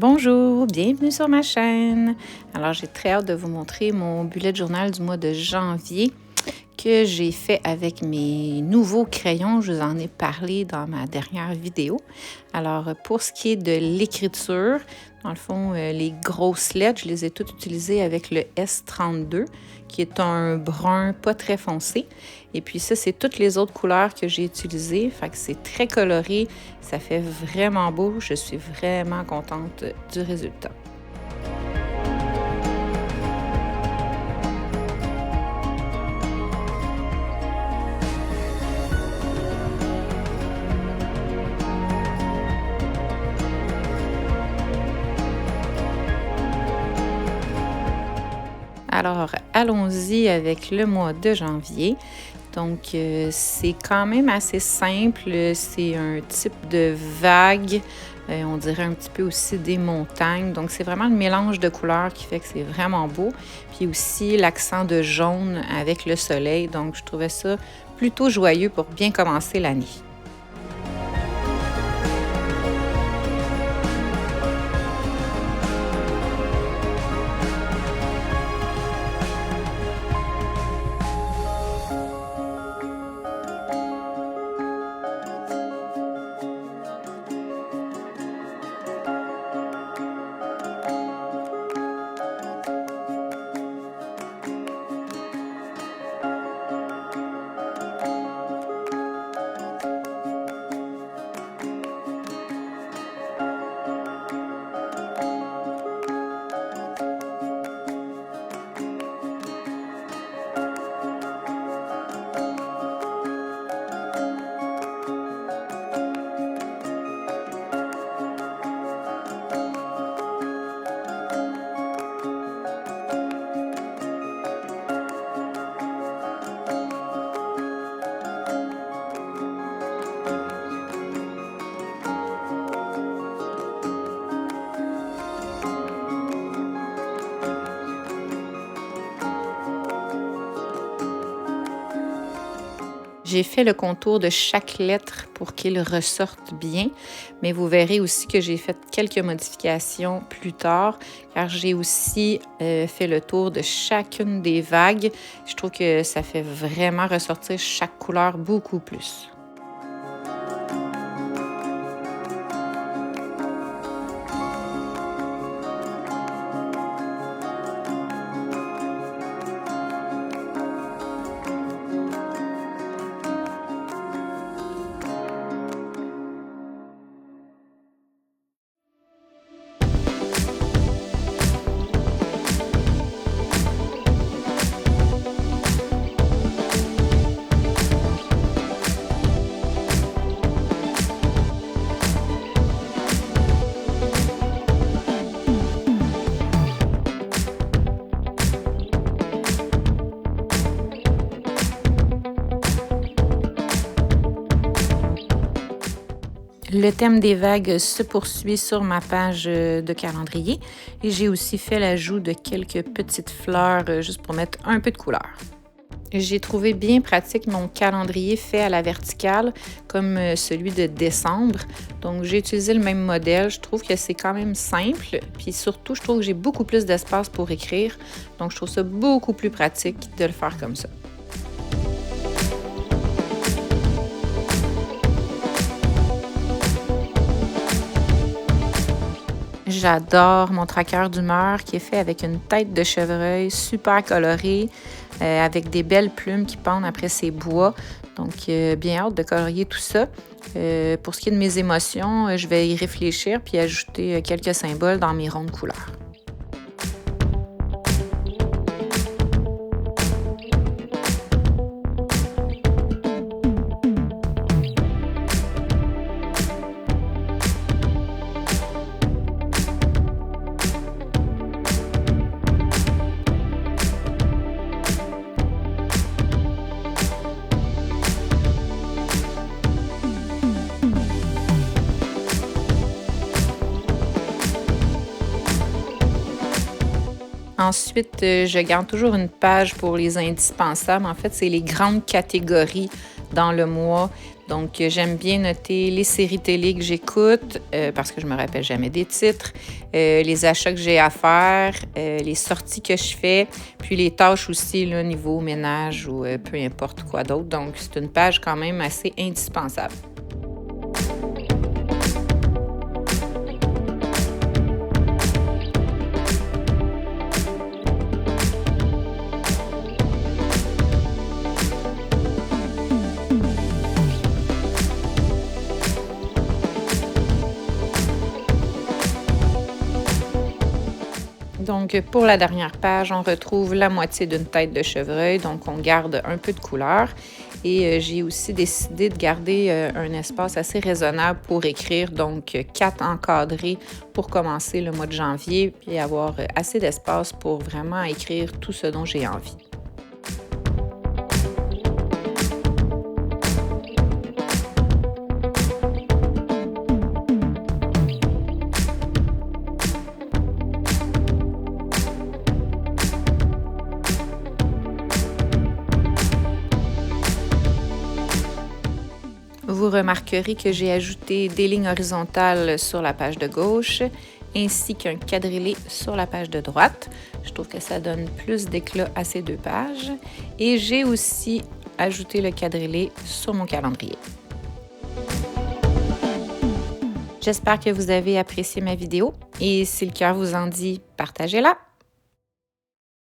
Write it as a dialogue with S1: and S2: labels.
S1: Bonjour, bienvenue sur ma chaîne. Alors, j'ai très hâte de vous montrer mon bullet journal du mois de janvier que j'ai fait avec mes nouveaux crayons. Je vous en ai parlé dans ma dernière vidéo. Alors, pour ce qui est de l'écriture, dans le fond, les grosses lettres, je les ai toutes utilisées avec le S32, qui est un brun pas très foncé. Et puis ça, c'est toutes les autres couleurs que j'ai utilisées. Fait que c'est très coloré, ça fait vraiment beau. Je suis vraiment contente du résultat. Alors, allons-y avec le mois de janvier. Donc, c'est quand même assez simple. C'est un type de vague. On dirait un petit peu aussi des montagnes. Donc, c'est vraiment le mélange de couleurs qui fait que c'est vraiment beau. Puis aussi l'accent de jaune avec le soleil. Donc, je trouvais ça plutôt joyeux pour bien commencer l'année. J'ai fait le contour de chaque lettre pour qu'il ressorte bien, mais vous verrez aussi que j'ai fait quelques modifications plus tard, car j'ai aussi fait le tour de chacune des vagues. Je trouve que ça fait vraiment ressortir chaque couleur beaucoup plus. Le thème des vagues se poursuit sur ma page de calendrier et j'ai aussi fait l'ajout de quelques petites fleurs juste pour mettre un peu de couleur. J'ai trouvé bien pratique mon calendrier fait à la verticale comme celui de décembre. Donc j'ai utilisé le même modèle. Je trouve que c'est quand même simple. Puis surtout, je trouve que j'ai beaucoup plus d'espace pour écrire. Donc je trouve ça beaucoup plus pratique de le faire comme ça. J'adore mon tracker d'humeur qui est fait avec une tête de chevreuil super colorée, avec des belles plumes qui pendent après ses bois. Donc, bien hâte de colorier tout ça. Pour ce qui est de mes émotions, je vais y réfléchir puis ajouter quelques symboles dans mes rondes couleurs. Ensuite, je garde toujours une page pour les indispensables. En fait, c'est les grandes catégories dans le mois. Donc, j'aime bien noter les séries télé que j'écoute parce que je me rappelle jamais des titres, les achats que j'ai à faire, les sorties que je fais, puis les tâches aussi, là, niveau ménage ou peu importe quoi d'autre. Donc, c'est une page quand même assez indispensable. Donc, pour la dernière page, on retrouve la moitié d'une tête de chevreuil, donc on garde un peu de couleur. Et j'ai aussi décidé de garder un espace assez raisonnable pour écrire, donc 4 encadrés pour commencer le mois de janvier, puis avoir assez d'espace pour vraiment écrire tout ce dont j'ai envie. Vous remarquerez que j'ai ajouté des lignes horizontales sur la page de gauche ainsi qu'un quadrillé sur la page de droite. Je trouve que ça donne plus d'éclat à ces 2 pages. Et j'ai aussi ajouté le quadrillé sur mon calendrier. J'espère que vous avez apprécié ma vidéo et si le cœur vous en dit, partagez-la!